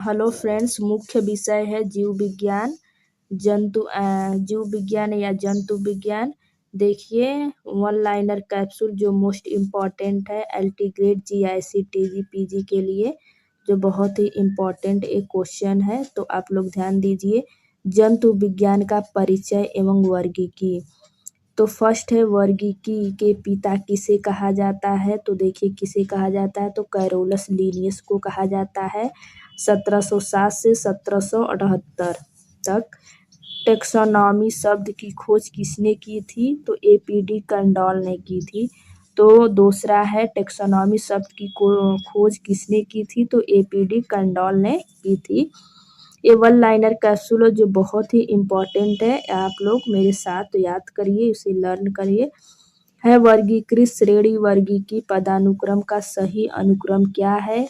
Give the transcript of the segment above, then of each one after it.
Hello friends, मुख्य विषय है जीव विज्ञान। जीव विज्ञान या जंतु विज्ञान। देखिए, वन लाइनर कैप्सूल जो मोस्ट इम्पॉर्टेंट है LT grade GIC TG PG के लिए, जो बहुत ही इम्पॉर्टेंट एक क्वेश्चन है। तो आप लोग ध्यान दीजिए। जंतु विज्ञान का परिचय एवं वर्गीकी। तो फर्स्ट है वर्गीकी के पिता किसे कहा जाता है। तो देखिए किसे कहा जाता है, तो कैरोलस लिनियस को कहा जाता है 1707 से 1778 तक। टेक्सोनॉमी शब्द की खोज किसने की थी, तो एपीडी कंडॉल ने की थी। तो दूसरा है टेक्सोनॉमी शब्द की खोज किसने की थी, तो एपीडी कंडॉल ने की थी। ये वन लाइनर कैप्सूल जो बहुत ही इम्पोर्टेंट है, आप लोग मेरे साथ याद करिए, इसे लर्न करिए। है वर्गीकृत श्रेणी वर्गीकी पदानुक्रम का सही अनुक्रम क्या है,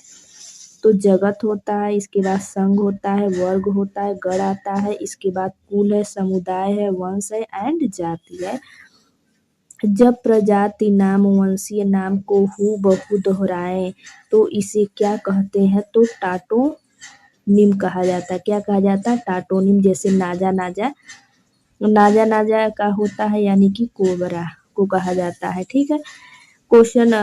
तो जगत होता है, इसके बाद संघ होता है, वर्ग होता है, गण आता है, इसके बाद कुल है, समुदाय है, वंश है एंड जाति है। जब प्रजाति नाम वंशीय नाम को हूबहू दोहराएं तो इसे क्या कहते हैं, तो टाटोनिम कहा जाता है। क्या कहा जाता है, टाटोनिम। जैसे नाजा नाजा, नाजा नाजा का होता है यानी कि कोबरा को कहा जाता है। ठीक है। क्वेश्चन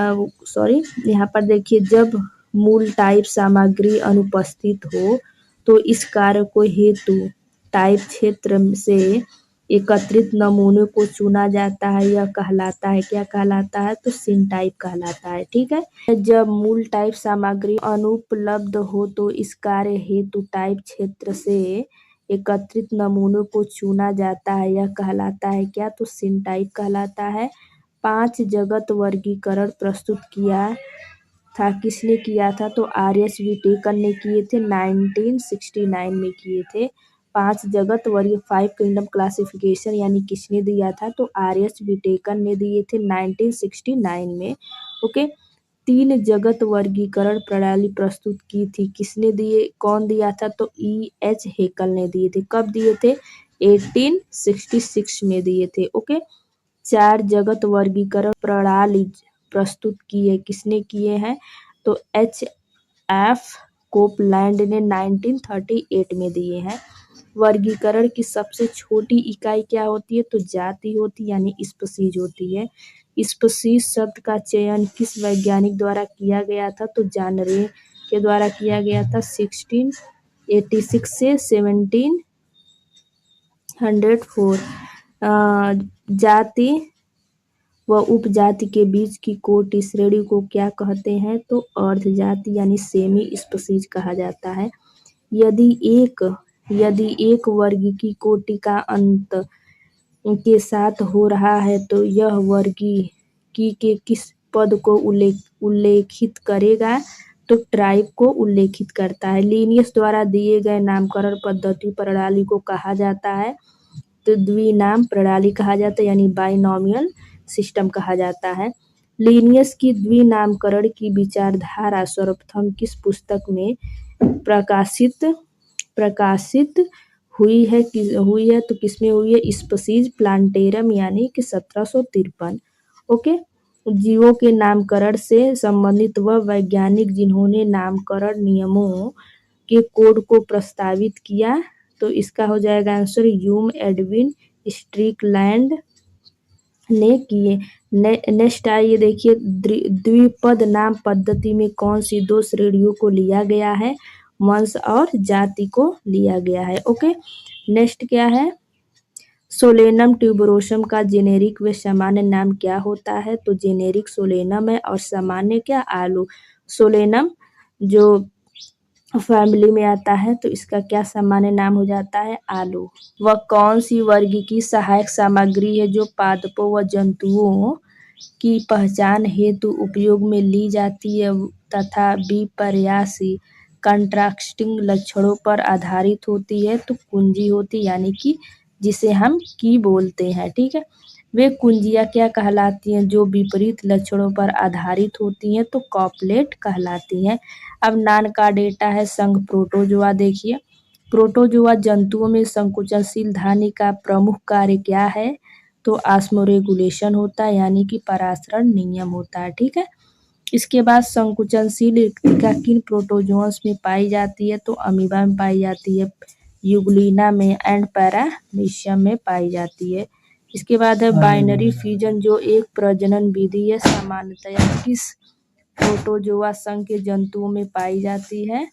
यहाँ पर देखिए, जब मूल टाइप सामग्री अनुपस्थित हो तो इस कार्य को हेतु टाइप क्षेत्र से एकत्रित नमूने को चुना जाता है। यह कहलाता है, क्या कहलाता है, तो सिन टाइप कहलाता है। ठीक है। जब मूल टाइप सामग्री अनुपलब्ध हो तो इस कार्य हेतु टाइप क्षेत्र से एकत्रित नमूनों को चुना जाता है। यह कहलाता है क्या, तो सिन टाइप कहलाता है। 5 जगत वर्गीकरण प्रस्तुत किया था, किसने किया था, तो आर.एस. व्हिटेकर ने किए थे, 1969 में किए थे। 5 जगत वर्ग 5 किंगडम क्लासिफिकेशन यानी किसने दिया था, तो आर.एस. व्हिटेकर ने दिए थे 1969 में। ओके। 3 जगत वर्गीकरण प्रणाली प्रस्तुत की थी, किसने दिए, कौन दिया था, तो E.H. हेकल ने दिए थे। कब दिए थे, 1866 में दिए थे। ओके। 4 जगत वर्गीकरण प्रणाली प्रस्तुत की है, किसने किए हैं, तो H.F. कोपलैंड ने 1938 में दिए हैं। वर्गीकरण की सबसे छोटी इकाई क्या होती है, तो जाति होती है यानी स्पीशीज होती है। स्पीशीज शब्द का चयन किस वैज्ञानिक द्वारा किया गया था, तो जॉन रे के द्वारा किया गया था 1686 से 1704। जाति व उपजाति के बीच की कोटि श्रेणी को क्या कहते हैं, तो अर्ध जाति यानी सेमी स्पीशीज कहा जाता है। यदि एक वर्ग की कोटि का अंत के साथ हो रहा है तो यह वर्गीकी के किस पद को उल्लेखित करेगा, तो ट्राइब को उल्लेखित करता है। लिनियस द्वारा दिए गए नामकरण पद्धति प्रणाली को कहा जाता है, तो द्विनाम प्रणाली कहा जाता है यानी बाइनोमियल सिस्टम कहा जाता है। लिनियस की द्विनामकरण की विचारधारा सर्वप्रथम किस पुस्तक में प्रकाशित हुई है तो किसमें हुई है, स्पीशीज प्लांटेरम यानी कि 1753। ओके। जीवों के नामकरण से संबंधित वह वैज्ञानिक जिन्होंने नामकरण नियमों के कोड को प्रस्तावित किया, तो इसका हो जाएगा आंसर ह्यूम एडविन स्ट्रिकलैंड ने किए। नेक्स्ट आइए देखिए, द्विपद नाम पद्धति में कौन सी 2 श्रेणियों को लिया गया है, वंश और जाति को लिया गया है। ओके। नेक्स्ट क्या है, सोलेनम ट्यूबरोसम का जेनेरिक व सामान्य नाम क्या होता है, तो जेनेरिक सोलेनम है और सामान्य क्या, आलू। सोलेनम जो फैमिली में आता है तो इसका क्या सामान्य नाम हो जाता है, आलू। वह कौन सी वर्ग की सहायक सामग्री है जो पादपों व जंतुओं की पहचान हेतु उपयोग में ली जाती है तथा विपर्यासी कंट्रास्टिंग लक्षणों पर आधारित होती है, तो कुंजी होती यानी कि जिसे हम की बोलते हैं। ठीक है। वे कुंजियाँ क्या कहलाती हैं, जो विपरीत लक्षणों पर आधारित होती हैं, तो कॉपलेट कहलाती हैं। अब नान का डेटा है संघ प्रोटोजोआ। देखिए, प्रोटोजोआ जंतुओं में संकुचनशील धानी का प्रमुख कार्य क्या है, तो ऑस्मोरेगुलेशन होता है यानी कि परासरण नियम होता है। ठीक है। इसके बाद संकुचनशील रिक्तिका किन प्रोटोजोअन्स में पाई जाती है, तो अमीबा में पाई जाती है, यूग्लिना में एंड पैरामीशियम में पाई जाती है। इसके बाद है बाइनरी फ्यूजन, जो एक प्रजनन विधि है, सामान्यतया किस प्रोटोजोआ संघ के जंतुओं में पाई जाती है,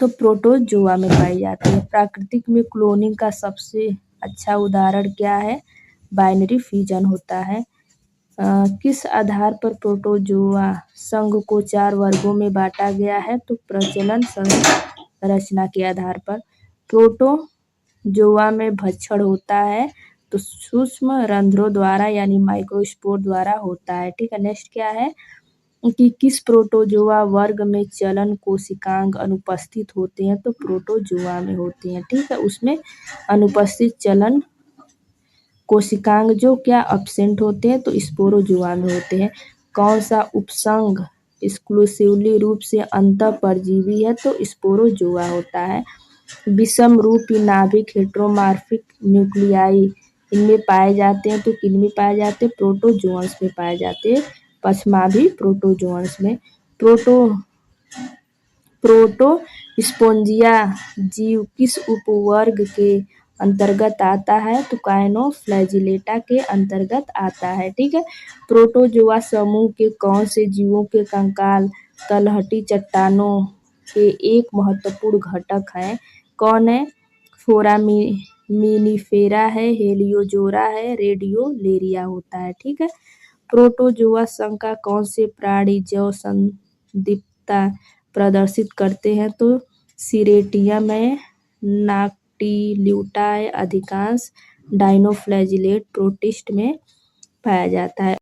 तो प्रोटोजोआ में पाई जाती है। प्राकृतिक में क्लोनिंग का सबसे अच्छा उदाहरण क्या है, बाइनरी फ्यूजन होता है। किस आधार पर प्रोटोजोआ संघ को 4 वर्गों में बांटा गया है, तो प्रजनन संरचना के आधार पर। प्रोटोजोआ में भक्षण होता है, तो सूक्ष्म रंध्रों द्वारा यानी माइक्रोस्पोर द्वारा होता है। ठीक है, नेक्स्ट क्या है कि किस प्रोटोजोआ वर्ग में चलन कोशिकांग अनुपस्थित होते हैं, तो प्रोटोजोआ में होते हैं। ठीक है, उसमें अनुपस्थित चलन कोशिकांग जो क्या अब्सेंट होते हैं, तो स्पोरोजोआ में होते हैं। कौन सा उपसंघ एक्सक्लूसिवली रूप से अंतःपरजीवी है, तो स्पोरोजोआ होता है। विषम रूपी नाभिक हेटेरोमॉर्फिक न्यूक्लियाई इनमें पाए जाते हैं, तो किनमें पाए जाते हैं, प्रोटोजोअन्स में पाए जाते हैं, पश्चमाभी प्रोटोजोअन्स में। प्रोटोस्पोंजिया जीव किस उपवर्ग के अंतर्गत आता है, तो काइनोफ्लैजिलेटा के अंतर्गत आता है। ठीक है, प्रोटोजोआ समूह के कौन से जीवों के कंकाल तलहटी चट्टानों के एक महत्वपूर्ण घटक हैं, कौन है, फोरामिनिफेरा है, हेलियोजोरा है, रेडियोलेरिया होता है। ठीक है, प्रोटोजोआ संघ का कौन से प्राणी जैव संदीप्तता प्रदर्शित करते हैं, तो सीरेटियम है, नाक्टिल्यूटा है, अधिकांश डाइनोफ्लैजिलेट प्रोटिस्ट में पाया जाता है।